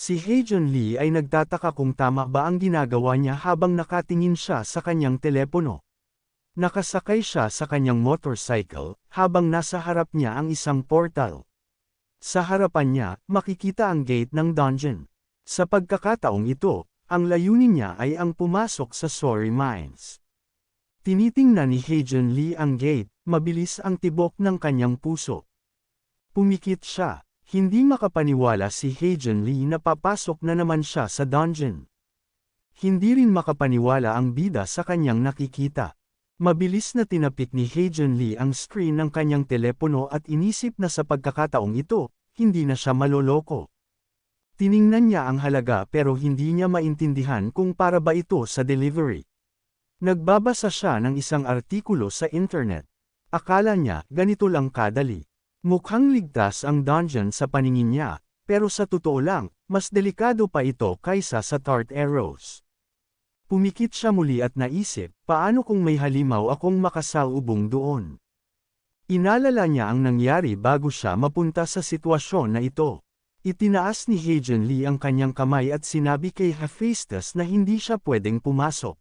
Si Haejun Lee ay nagtataka kung tama ba ang ginagawa niya habang nakatingin siya sa kanyang telepono. Nakasakay siya sa kanyang motorcycle, habang nasa harap niya ang isang portal. Sa harapan niya, makikita ang gate ng dungeon. Sa pagkakataong ito, ang layunin niya ay ang pumasok sa Sory Mines. Tinitingnan ni Haejun Lee ang gate, mabilis ang tibok ng kanyang puso. Pumikit siya, hindi makapaniwala si Haejun Lee na papasok na naman siya sa dungeon. Hindi rin makapaniwala ang bida sa kanyang nakikita. Mabilis na tinapik ni Haejun Lee ang screen ng kanyang telepono at inisip na sa pagkakataong ito, hindi na siya maloloko. Tiningnan niya ang halaga pero hindi niya maintindihan kung para ba ito sa delivery. Nagbabasa siya ng isang artikulo sa internet. Akala niya, ganito lang kadali. Mukhang ligtas ang dungeon sa paningin niya, pero sa totoo lang, mas delikado pa ito kaysa sa Tart Arrows. Pumikit siya muli at naisip, paano kung may halimaw akong makasalubong doon? Inalala niya ang nangyari bago siya mapunta sa sitwasyon na ito. Itinaas ni Haejun Lee ang kanyang kamay at sinabi kay Hephaestus na hindi siya pwedeng pumasok.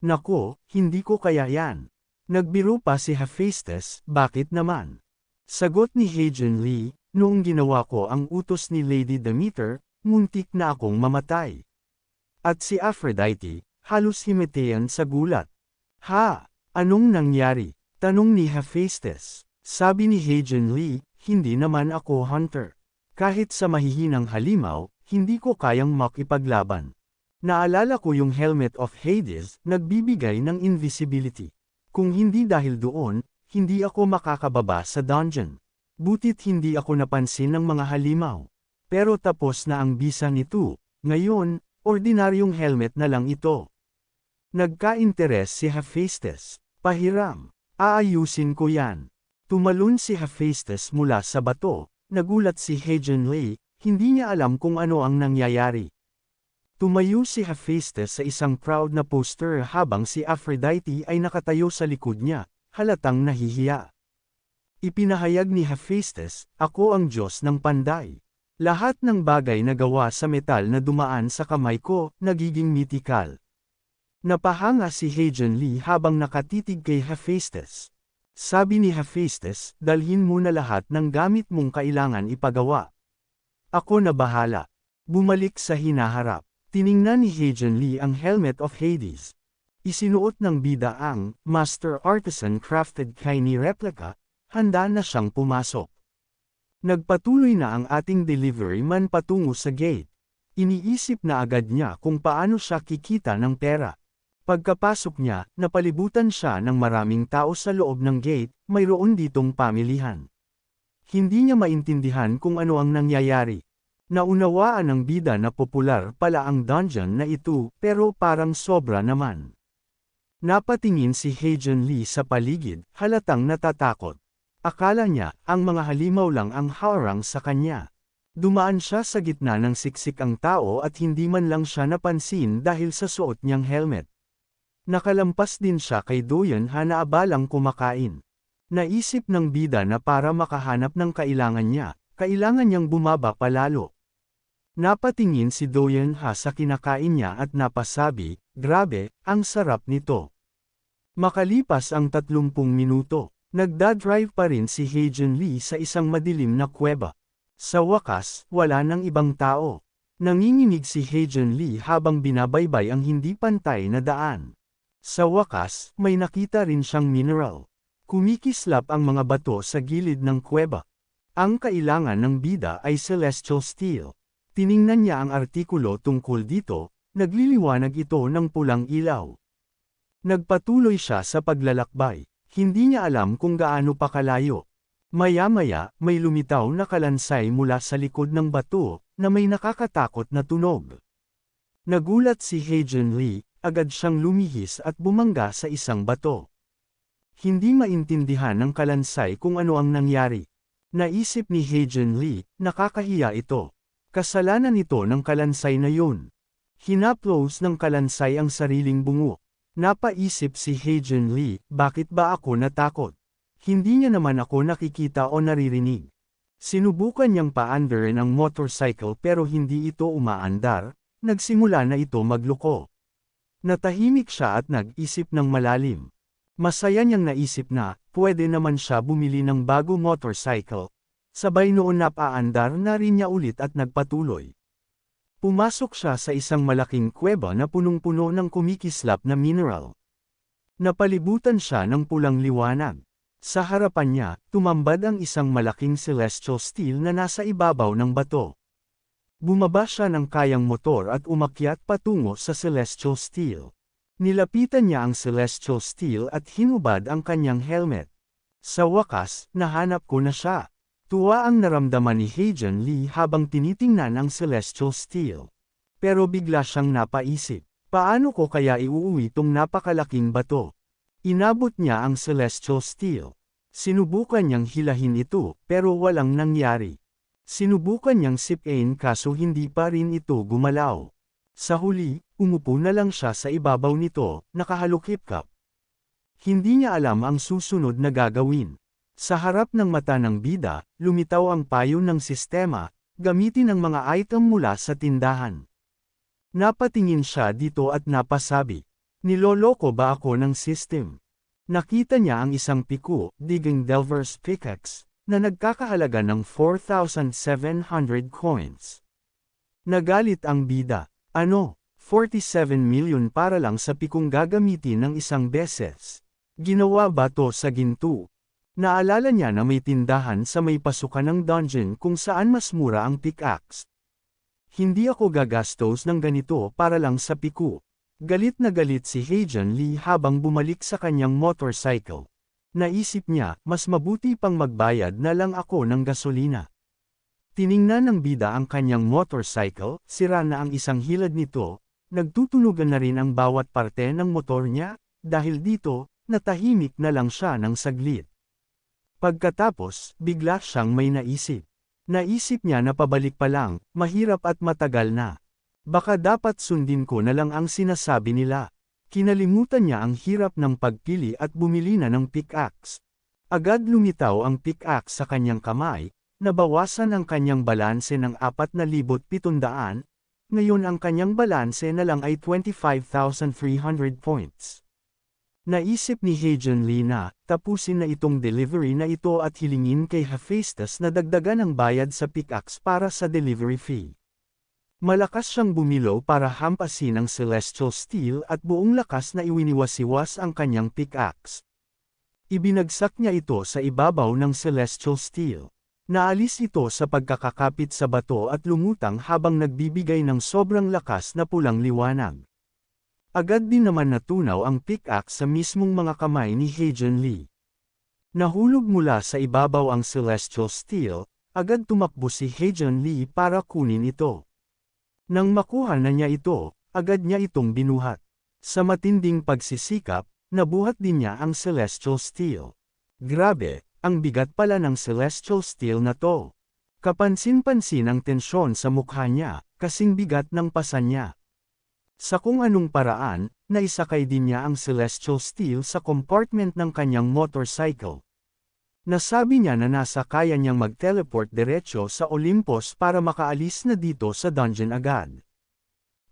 Nako, hindi ko kaya yan. Nagbiro pa si Hephaestus, bakit naman? Sagot ni Haejun Lee, noong ginawa ko ang utos ni Lady Demeter, muntik na akong mamatay. At si Aphrodite, halos himatayan sa gulat. Ha? Anong nangyari? Tanong ni Hephaestus. Sabi ni Haejun Lee, hindi naman ako hunter. Kahit sa mahihinang halimaw, hindi ko kayang makipaglaban. Naalala ko yung Helmet of Hades, nagbibigay ng invisibility. Kung hindi dahil doon, hindi ako makakababa sa dungeon. Butit hindi ako napansin ng mga halimaw. Pero tapos na ang bisa nito, ngayon, ordinaryong helmet na lang ito. Nagka-interes si Hephaestus. Pahiram. Aayusin ko yan. Tumalon si Hephaestus mula sa bato. Nagulat si Haejun Lee, hindi niya alam kung ano ang nangyayari. Tumayo si Hephaestus sa isang proud na poster habang si Aphrodite ay nakatayo sa likod niya, halatang nahihiya. Ipinahayag ni Hephaestus, ako ang Diyos ng Panday. Lahat ng bagay na gawa sa metal na dumaan sa kamay ko, nagiging mythical. Napahanga si Haejun Lee habang nakatitig kay Hephaestus. Sabi ni Hephaestus, dalhin mo na lahat ng gamit mong kailangan ipagawa. Ako na bahala. Bumalik sa hinaharap. Tiningnan ni Haejun Lee ang Helmet of Hades. Isinuot ng bida ang Master Artisan Crafted Tiny Replica, handa na siyang pumasok. Nagpatuloy na ang ating delivery man patungo sa gate. Iniisip na agad niya kung paano siya kikita ng pera. Pagkapasok niya, napalibutan siya ng maraming tao sa loob ng gate, mayroon ditong pamilihan. Hindi niya maintindihan kung ano ang nangyayari. Naunawaan ng bida na popular pala ang dungeon na ito, pero parang sobra naman. Napatingin si Haejun Lee sa paligid, halatang natatakot. Akala niya, ang mga halimaw lang ang harang sa kanya. Dumaan siya sa gitna ng siksik ang tao at hindi man lang siya napansin dahil sa suot niyang helmet. Nakalampas din siya kay Doyon na abalang kumakain. Naisip ng bida na para makahanap ng kailangan niyang bumaba palalo. Napatingin si Doyon sa kinakain niya at napasabi, grabe, ang sarap nito. Makalipas ang 30 minuto. Nagdadrive pa rin si Haejun Lee sa isang madilim na kuweba. Sa wakas, wala nang ibang tao. Nanginginig si Haejun Lee habang binabaybay ang hindi pantay na daan. Sa wakas, may nakita rin siyang mineral. Kumikislap ang mga bato sa gilid ng kuweba. Ang kailangan ng bida ay celestial steel. Tiningnan niya ang artikulo tungkol dito, nagliliwanag ito ng pulang ilaw. Nagpatuloy siya sa paglalakbay. Hindi niya alam kung gaano pa kalayo. Maya-maya, may lumitaw na kalansay mula sa likod ng bato, na may nakakatakot na tunog. Nagulat si Haejun Lee, agad siyang lumihis at bumangga sa isang bato. Hindi maintindihan ng kalansay kung ano ang nangyari. Naisip ni Haejun Lee, nakakahiya ito. Kasalanan ito ng kalansay na yun. Hinaplos ng kalansay ang sariling bungo. Napaisip si Haejun Lee, bakit ba ako natakot? Hindi niya naman ako nakikita o naririnig. Sinubukan niyang paandarin ang motorcycle pero hindi ito umaandar, nagsimula na ito magluko. Natahimik siya at nag-isip ng malalim. Masaya niyang naisip na, pwede naman siya bumili ng bago motorcycle. Sabay noon napaandar na rin niya ulit at nagpatuloy. Pumasok siya sa isang malaking kuweba na punong-puno ng kumikislap na mineral. Napalibutan siya ng pulang liwanag. Sa harapan niya, tumambad ang isang malaking celestial steel na nasa ibabaw ng bato. Bumaba siya ng kayang motor at umakyat patungo sa celestial steel. Nilapitan niya ang celestial steel at hinubad ang kanyang helmet. Sa wakas, nahanap ko na siya. Tuwa ang naramdaman ni Heijan Lee habang tinitingnan ang celestial steel. Pero bigla siyang napaisip, paano ko kaya iuuwi tong napakalaking bato? Inabot niya ang celestial steel. Sinubukan niyang hilahin ito, pero walang nangyari. Sinubukan niyang sipain kaso hindi pa rin ito gumalaw. Sa huli, umupo na lang siya sa ibabaw nito, nakahalukip-kap. Hindi niya alam ang susunod na gagawin. Sa harap ng mata ng bida, lumitaw ang payo ng sistema, gamitin ang mga item mula sa tindahan. Napatingin siya dito at napasabi, niloloko ba ako ng system? Nakita niya ang isang piku, digging delver's pickaxe, na nagkakahalaga ng 4,700 coins. Nagalit ang bida. Ano, 47 million para lang sa pikong gagamitin ng isang beses. Ginawa ba to sa ginto? Naalala niya na may tindahan sa may pasukan ng dungeon kung saan mas mura ang pickaxe. Hindi ako gagastos ng ganito para lang sa piku. Galit na galit si Heijan Lee habang bumalik sa kanyang motorcycle. Naisip niya, mas mabuti pang magbayad na lang ako ng gasolina. Tiningnan ng bida ang kanyang motorcycle, sira na ang isang hilad nito, nagtutunugan na rin ang bawat parte ng motor niya, dahil dito, natahimik na lang siya ng saglit. Pagkatapos, bigla siyang may naisip. Naisip niya na pabalik pa lang, mahirap at matagal na. Baka dapat sundin ko na lang ang sinasabi nila. Kinalimutan niya ang hirap ng pagpili at bumili na ng pickaxe. Agad lumitaw ang pickaxe sa kanyang kamay, nabawasan ang kanyang balanse ng 4,700, ngayon ang kanyang balanse na lang ay 25,300 points. Naisip ni Heijan Lee na, tapusin na itong delivery na ito at hilingin kay Hephaestus na dagdagan ang bayad sa pickaxe para sa delivery fee. Malakas siyang bumilo para hampasin ang celestial steel at buong lakas na iwiniwas-iwas ang kanyang pickaxe. Ibinagsak niya ito sa ibabaw ng celestial steel. Naalis ito sa pagkakakapit sa bato at lumutang habang nagbibigay ng sobrang lakas na pulang liwanag. Agad din naman natunaw ang pickaxe sa mismong mga kamay ni Heijan Lee. Nahulog mula sa ibabaw ang celestial steel, agad tumakbo si Heijan Lee para kunin ito. Nang makuha na niya ito, agad niya itong binuhat. Sa matinding pagsisikap, nabuhat din niya ang celestial steel. Grabe, ang bigat pala ng celestial steel na to. Kapansin-pansin ang tensyon sa mukha niya, kasing bigat ng pasan niya. Sa kung anong paraan, naisakay din niya ang celestial steel sa compartment ng kanyang motorcycle. Nasabi niya na nasa kaya niyang mag-teleport diretso sa Olympus para makaalis na dito sa dungeon agad.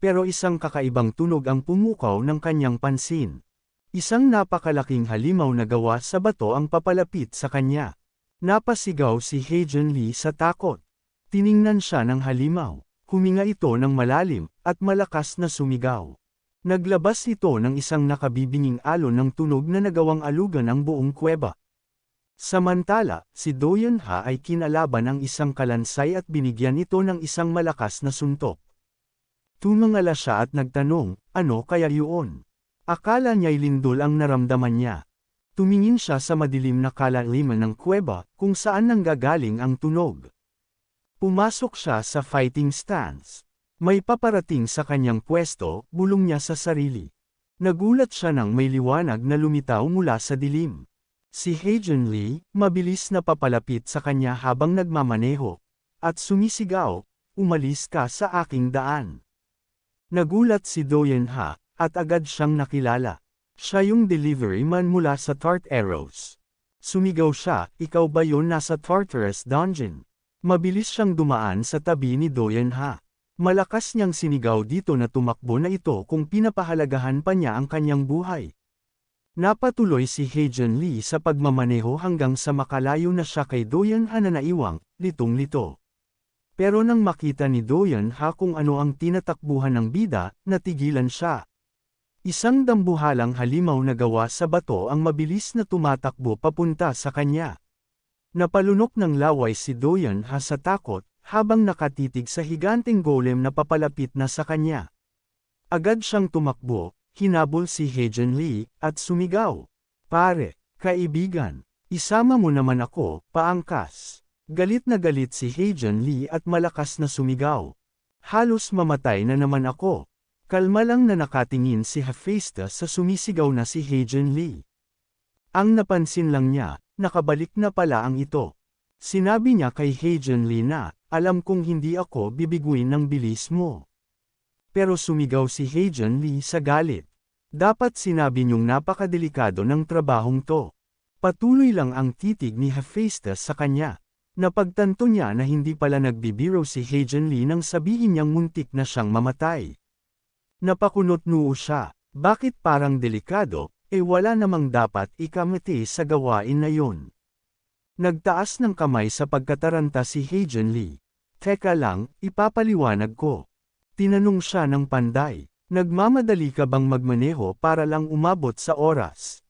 Pero isang kakaibang tunog ang pumukaw ng kanyang pansin. Isang napakalaking halimaw na gawa sa bato ang papalapit sa kanya. Napasigaw si Heijan Lee sa takot. Tiningnan siya ng halimaw. Huminga ito ng malalim, at malakas na sumigaw. Naglabas ito ng isang nakabibinging alon ng tunog na nagawang alugan ang buong kuweba. Samantala, si Doyon Ha ay kinalaban ng isang kalansay at binigyan ito ng isang malakas na suntok. Tumangala siya at nagtanong, ano kaya yun? Akala niya'y lindol ang naramdaman niya. Tumingin siya sa madilim na kalaliman ng kuweba, kung saan nanggagaling ang tunog. Pumasok siya sa fighting stance. May paparating sa kanyang pwesto, bulong niya sa sarili. Nagulat siya nang may liwanag na lumitaw mula sa dilim. Si Heijan Lee, mabilis na papalapit sa kanya habang nagmamaneho. At sumisigaw, umalis ka sa aking daan. Nagulat si Doyon Ha, at agad siyang nakilala. Siya yung delivery man mula sa Tart Arrows. Sumigaw siya, ikaw ba yun nasa Tartarus Dungeon? Mabilis siyang dumaan sa tabi ni Doyen Ha. Malakas niyang sinigaw dito na tumakbo na ito kung pinapahalagahan pa niya ang kanyang buhay. Napatuloy si Heijen Lee sa pagmamaneho hanggang sa makalayo na siya kay Doyen Ha na naiwang, litong-lito. Pero nang makita ni Doyen Ha kung ano ang tinatakbuhan ng bida, natigilan siya. Isang dambuhalang halimaw na gawa sa bato ang mabilis na tumatakbo papunta sa kanya. Napalunok ng laway si Doyen Ha sa takot, habang nakatitig sa higanteng golem na papalapit na sa kanya. Agad siyang tumakbo, hinabol si Heijen Lee, at sumigaw. Pare, kaibigan, isama mo naman ako, paangkas. Galit na galit si Heijen Lee at malakas na sumigaw. Halos mamatay na naman ako. Kalma lang na nakatingin si Hephaestus sa sumisigaw na si Heijen Lee. Ang napansin lang niya, nakabalik na pala ang ito. Sinabi niya kay Heijen Lee na, alam kong hindi ako bibiguin ng bilis mo. Pero sumigaw si Heijen Lee sa galit. Dapat sinabi niyong napakadelikado ng trabahong to. Patuloy lang ang titig ni Hephaestus sa kanya. Napagtanto niya na hindi pala nagbibiro si Heijen Lee nang sabihin niyang muntik na siyang mamatay. Napakunot-noo siya, bakit parang delikado, wala namang dapat ikamiti sa gawain na yun. Nagtaas ng kamay sa pagkataranta si Heijen Lee. Teka lang, ipapaliwanag ko. Tinanong siya ng panday, nagmamadali ka bang magmaneho para lang umabot sa oras?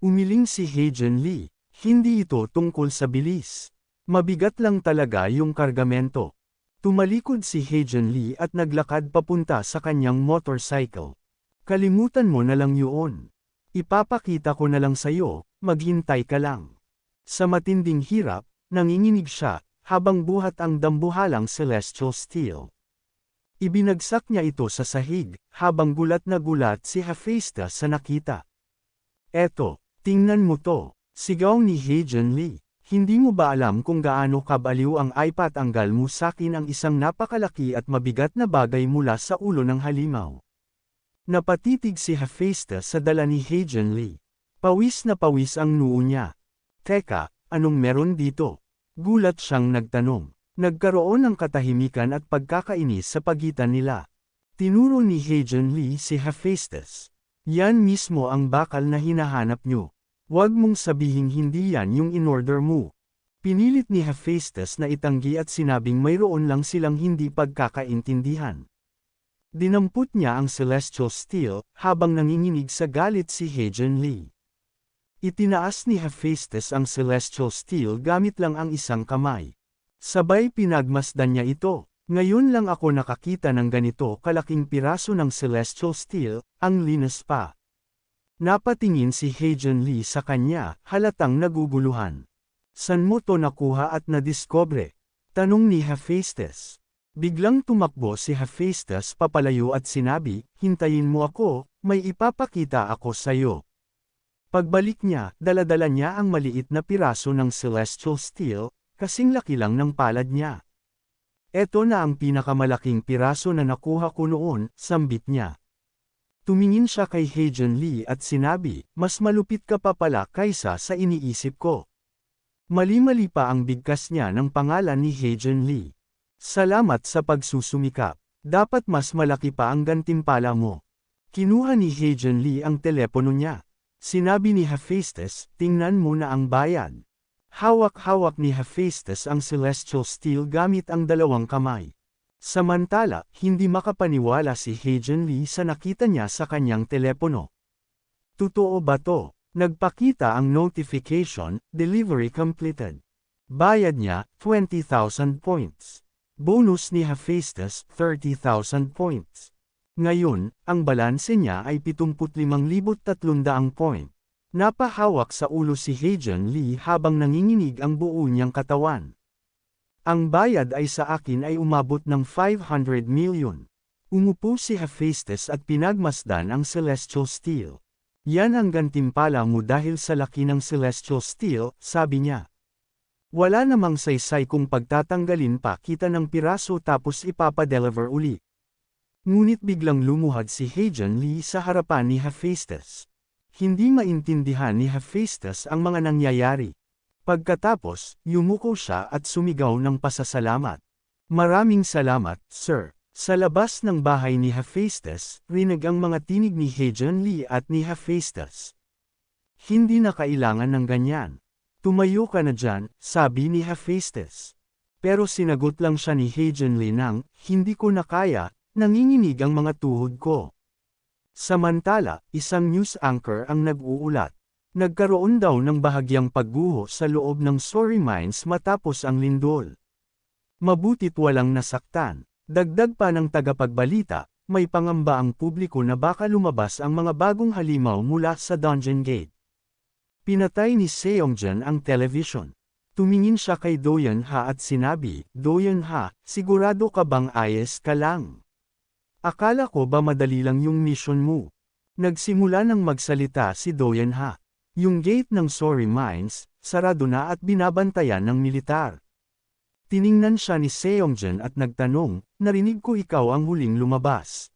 Umiling si Heijen Lee, hindi ito tungkol sa bilis. Mabigat lang talaga yung kargamento. Tumalikod si Heijen Lee at naglakad papunta sa kanyang motorcycle. Kalimutan mo na lang yun. Ipapakita ko na lang sa'yo, maghintay ka lang. Sa matinding hirap, nanginginig siya, habang buhat ang dambuhalang celestial steel. Ibinagsak niya ito sa sahig, habang gulat na gulat si Hephaestus sa nakita. Eto, tingnan mo to, sigaw ni Heijen Lee. Hindi mo ba alam kung gaano kabaliw ang ipatanggal mo sakin ang isang napakalaki at mabigat na bagay mula sa ulo ng halimaw? Napatitig si Hephaestus sa dala ni Heijen Lee. Pawis na pawis ang noo niya. Teka, anong meron dito? Gulat siyang nagtanong. Nagkaroon ng katahimikan at pagkakainis sa pagitan nila. Tinuro ni Heijen Lee si Hephaestus. Yan mismo ang bakal na hinahanap niyo. Huwag mong sabihing hindi yan yung in-order mo. Pinilit ni Hephaestus na itanggi at sinabing mayroon lang silang hindi pagkakaintindihan. Dinampot niya ang celestial steel, habang nanginginig sa galit si Heijen Lee. Itinaas ni Hephaestus ang celestial steel gamit lang ang isang kamay. Sabay pinagmasdan niya ito. Ngayon lang ako nakakita ng ganito kalaking piraso ng celestial steel, ang linas pa. Napatingin si Heijen Lee sa kanya, halatang naguguluhan. San mo to nakuha at nadiscobre? Tanong ni Hephaestus. Biglang tumakbo si Hephaestus papalayo at sinabi, hintayin mo ako, may ipapakita ako sayo. Pagbalik niya, daladala niya ang maliit na piraso ng celestial steel, kasing laki lang ng palad niya. Eto na ang pinakamalaking piraso na nakuha ko noon, sambit niya. Tumingin siya kay Heijen Lee at sinabi, mas malupit ka pa pala kaysa sa iniisip ko. Mali-mali pa ang bigkas niya ng pangalan ni Heijen Lee. Salamat sa pagsusumikap. Dapat mas malaki pa ang gantimpala mo. Kinuha ni Heijen Lee ang telepono niya. Sinabi ni Hephaestus, tingnan mo na ang bayad. Hawak-hawak ni Hephaestus ang celestial steel gamit ang dalawang kamay. Samantala, hindi makapaniwala si Heijen Lee sa nakita niya sa kanyang telepono. Totoo ba to? Nagpakita ang notification, delivery completed. Bayad niya, 20,000 points. Bonus ni Hephaestus, 30,000 points. Ngayon, ang balanse niya ay 75,300 point. Napahawak sa ulo si Heijen Lee habang nanginginig ang buo niyang katawan. Ang bayad ay sa akin ay umabot ng 500 million. Umupo si Hephaestus at pinagmasdan ang celestial steel. Yan ang gantimpala mo dahil sa laki ng celestial steel, sabi niya. Wala namang saysay kung pagtatanggalin pa kita ng piraso tapos ipapadeliver uli. Ngunit biglang lumuhad si Heijen Lee sa harapan ni Hephaestus. Hindi maintindihan ni Hephaestus ang mga nangyayari. Pagkatapos, yumuko siya at sumigaw ng pasasalamat. Maraming salamat, sir. Sa labas ng bahay ni Hephaestus, rinig ang mga tinig ni Heian Lee at ni Hephaestus. Hindi na kailangan ng ganyan. Tumayo ka na dyan, sabi ni Hephaestus. Pero sinagot lang siya ni Heian Lee nang, hindi ko na kaya, nanginginig ang mga tuhod ko. Samantala, isang news anchor ang nag-uulat. Nagkaroon daw ng bahagyang pagguho sa loob ng Sorry Mines matapos ang lindol. Mabutit walang nasaktan. Dagdag pa ng tagapagbalita, may pangamba ang publiko na baka lumabas ang mga bagong halimaw mula sa Dungeon Gate. Pinatay ni Seongjan ang television. Tumingin siya kay Doyeon Ha at sinabi, Doyeon Ha, sigurado ka bang ayos ka lang? Akala ko ba madali lang yung mission mo? Nagsimula nang magsalita si Doyeon Ha. Yung gate ng Sorry Mines, sarado na at binabantayan ng militar. Tiningnan siya ni Seongjan at nagtanong, narinig ko ikaw ang huling lumabas.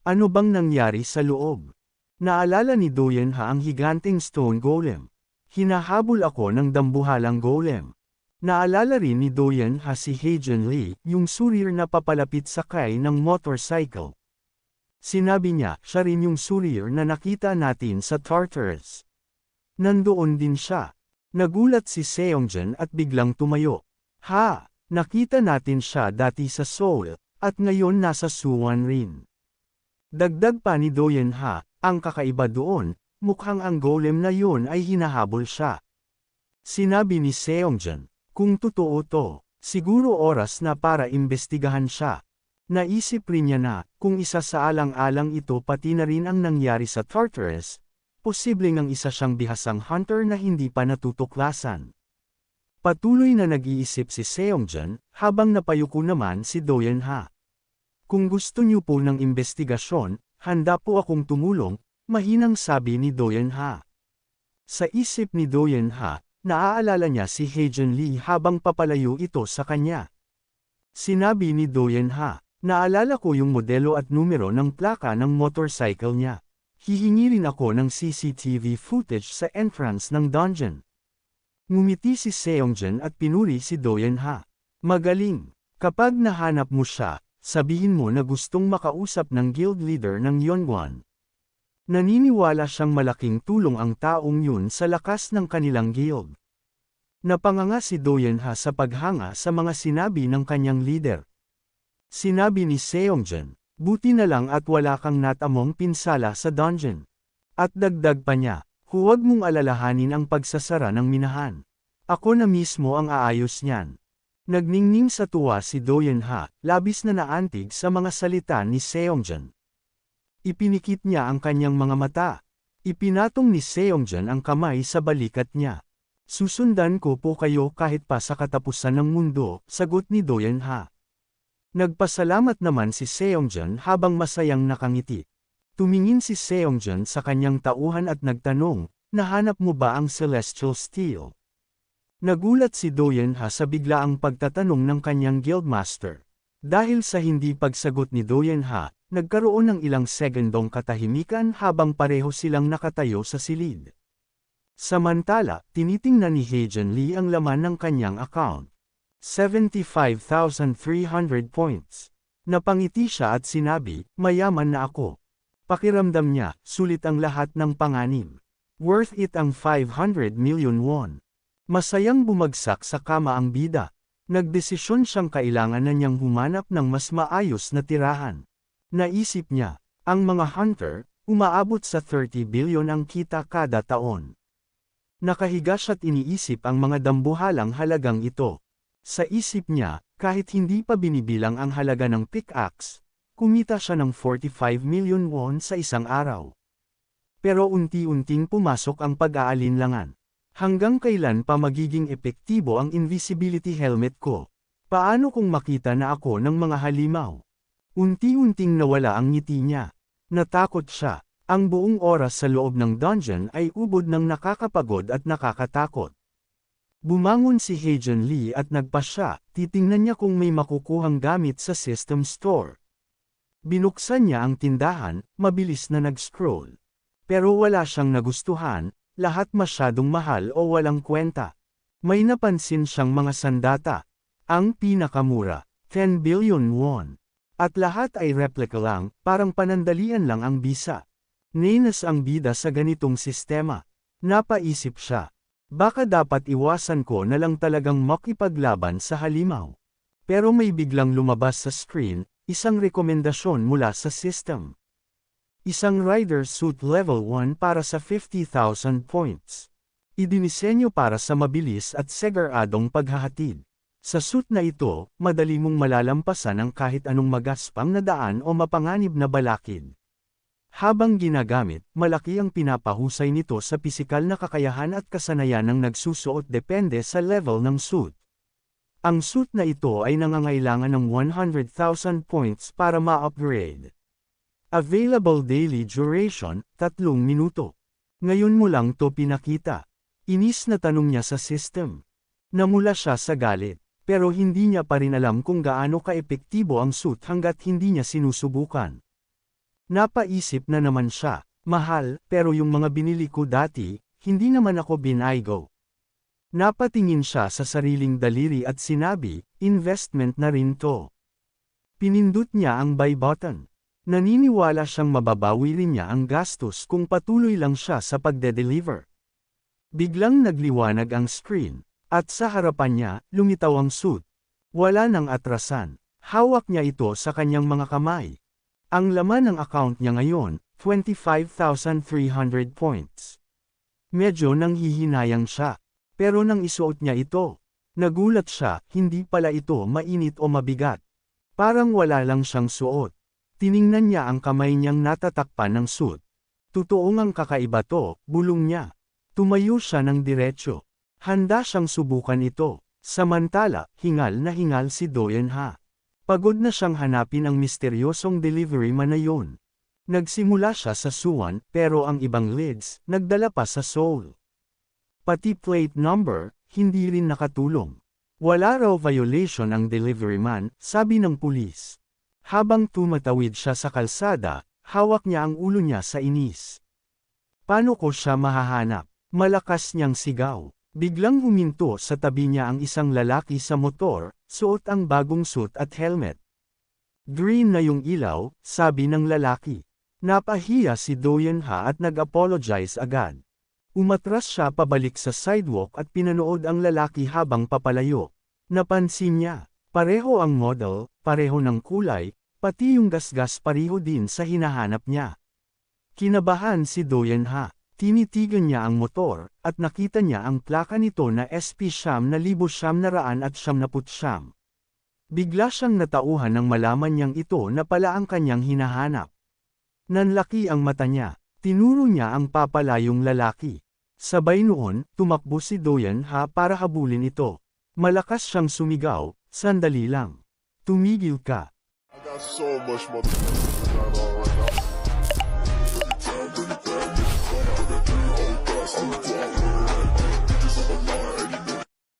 Ano bang nangyari sa loob? Naalala ni Doyeon Ha ang higanteng stone golem. Hinahabol ako ng dambuhalang golem. Naalala rin ni Doyeon Ha si Heian Lee, yung surir na papalapit sakay ng motorcycle. Sinabi niya, siya rin yung surir na nakita natin sa Tartarus. Nandoon din siya. Nagulat si Seongjan at biglang tumayo. Ha, nakita natin siya dati sa Seoul, at ngayon nasa Suwon rin. Dagdag pa ni Doyeon Ha, ang kakaiba doon, mukhang ang golem na yon ay hinahabol siya. Sinabi ni Seongjan, kung totoo to, siguro oras na para imbestigahan siya. Naisip rin niya na, kung isa sa alang-alang ito pati na rin ang nangyari sa Tartarus, posibleng ang isa siyang bihasang hunter na hindi pa natutuklasan. Patuloy na nag-iisip si Seongjan, habang napayuko naman si Doyeon Ha. Kung gusto niyo po ng investigasyon, handa po akong tumulong, mahinang sabi ni Doyeon Ha. Sa isip ni Doyeon Ha, naaalala niya si Heian Lee habang papalayo ito sa kanya. Sinabi ni Doyeon Ha, naalala ko yung modelo at numero ng plaka ng motorcycle niya. Hihingi rin ako ng CCTV footage sa entrance ng dungeon. Ngumiti si Seongjan at pinuri si Doyeon Ha. Magaling. Kapag nahanap mo siya, sabihin mo na gustong makausap ng guild leader ng Yongguan. Naniniwala siyang malaking tulong ang taong yun sa lakas ng kanilang guild. Napanganga si Doyeon Ha sa paghanga sa mga sinabi ng kanyang leader. Sinabi ni Seongjan, buti na lang at wala kang natamong pinsala sa dungeon. At dagdag pa niya, huwag mong alalahanin ang pagsasara ng minahan. Ako na mismo ang aayos niyan. Nagningning sa tuwa si Doyeon Ha, labis na naantig sa mga salita ni Seongjan. Ipinikit niya ang kanyang mga mata. Ipinatong ni Seongjan ang kamay sa balikat niya. Susundan ko po kayo kahit pa sa katapusan ng mundo, sagot ni Doyeon Ha. Nagpasalamat naman si Seongjan habang masayang nakangiti. Tumingin si Seongjan sa kanyang tauhan at nagtanong, nahanap mo ba ang Celestial Steel? Nagulat si Doyeon Ha sa biglaang pagtatanong ng kanyang guildmaster. Dahil sa hindi pagsagot ni Doyeon Ha, nagkaroon ng ilang segundong katahimikan habang pareho silang nakatayo sa silid. Samantala, tinitingnan ni Heian Lee ang laman ng kanyang account. 75,300 points. Napangiti siya at sinabi, mayaman na ako. Pakiramdam niya, sulit ang lahat ng panganib. Worth it ang 500 million won. Masayang bumagsak sa kama ang bida. Nagdesisyon siyang kailangan na niyang humanap ng mas maayos na tirahan. Naisip niya, ang mga hunter, umaabot sa 30 billion ang kita kada taon. Nakahiga siya't iniisip ang mga dambuhalang halagang ito. Sa isip niya, kahit hindi pa binibilang ang halaga ng pickaxe, kumita siya ng 45 million won sa isang araw. Pero unti-unting pumasok ang pag-aalinlangan. Hanggang kailan pa magiging epektibo ang invisibility helmet ko? Paano kung makita na ako ng mga halimaw? Unti-unting nawala ang ngiti niya. Natakot siya. Ang buong oras sa loob ng dungeon ay ubod ng nakakapagod at nakakatakot. Bumangon si Heian Lee at nagpasya, titingnan niya kung may makukuhang gamit sa system store. Binuksan niya ang tindahan, mabilis na nag-scroll. Pero wala siyang nagustuhan, lahat masyadong mahal o walang kwenta. May napansin siyang mga sandata. Ang pinakamura, 10 billion won. At lahat ay replica lang, parang panandalian lang ang bisa. Nainas ang bida sa ganitong sistema. Napaisip siya. Baka dapat iwasan ko na lang talagang makipaglaban sa halimaw. Pero may biglang lumabas sa screen, isang rekomendasyon mula sa system. Isang rider suit level 1 para sa 50,000 points. Idinisenyo para sa mabilis at seguradong paghahatid. Sa suit na ito, madali mong malalampasan ang kahit anong magaspang na daan o mapanganib na balakid. Habang ginagamit, malaki ang pinapahusay nito sa pisikal na kakayahan at kasanayan ng nagsusuot depende sa level ng suit. Ang suit na ito ay nangangailangan ng 100,000 points para ma-upgrade. Available daily duration, 3 minuto. Ngayon mo lang to pinakita. Inis na tanong niya sa system. Namula siya sa galit, pero hindi niya pa rin alam kung gaano kaepektibo ang suit hanggat hindi niya sinusubukan. Napaisip na naman siya, mahal, pero yung mga binili ko dati, hindi naman ako binaygo. Napatingin siya sa sariling daliri at sinabi, investment na rin to. Pinindot niya ang buy button. Naniniwala siyang mababawi rin niya ang gastos kung patuloy lang siya sa pagde-deliver. Biglang nagliwanag ang screen, at sa harapan niya, lumitaw ang suit. Wala nang atrasan. Hawak niya ito sa kanyang mga kamay. Ang laman ng account niya ngayon, 25,300 points. Medyo nanghihinayang siya. Pero nang isuot niya ito, nagulat siya, hindi pala ito mainit o mabigat. Parang wala lang siyang suot. Tiningnan niya ang kamay niyang natatakpan ng suit. Totoong ang kakaiba to, bulong niya. Tumayo siya ng diretsyo. Handa siyang subukan ito. Samantala, hingal na hingal si Doyen Ha. Pagod na siyang hanapin ang misteryosong delivery man na yun. Nagsimula siya sa Suwon, pero ang ibang leads, nagdala pa sa Seoul. Pati plate number, hindi rin nakatulong. Wala raw violation ang delivery man, sabi ng pulis. Habang tumatawid siya sa kalsada, hawak niya ang ulo niya sa inis. Paano ko siya mahahanap? Malakas niyang sigaw. Biglang huminto sa tabi niya ang isang lalaki sa motor, suot ang bagong suit at helmet. Green na yung ilaw, sabi ng lalaki. Napahiya si Doyen Ha at nag-apologize agad. Umatras siya pabalik sa sidewalk at pinanood ang lalaki habang papalayo. Napansin niya, pareho ang model, pareho ng kulay, pati yung gasgas pareho din sa hinahanap niya. Kinabahan si Doyen Ha. Tinitigan niya ang motor, at nakita niya ang plaka nito na SP9,999. Bigla siyang natauhan nang malaman niyang ito na pala ang kanyang hinahanap. Nanlaki ang mata niya, tinuro niya ang papalayong lalaki. Sabay noon, tumakbo si Doyen Ha para habulin ito. Malakas siyang sumigaw, sandali lang. Tumigil ka. I got so much motherfucking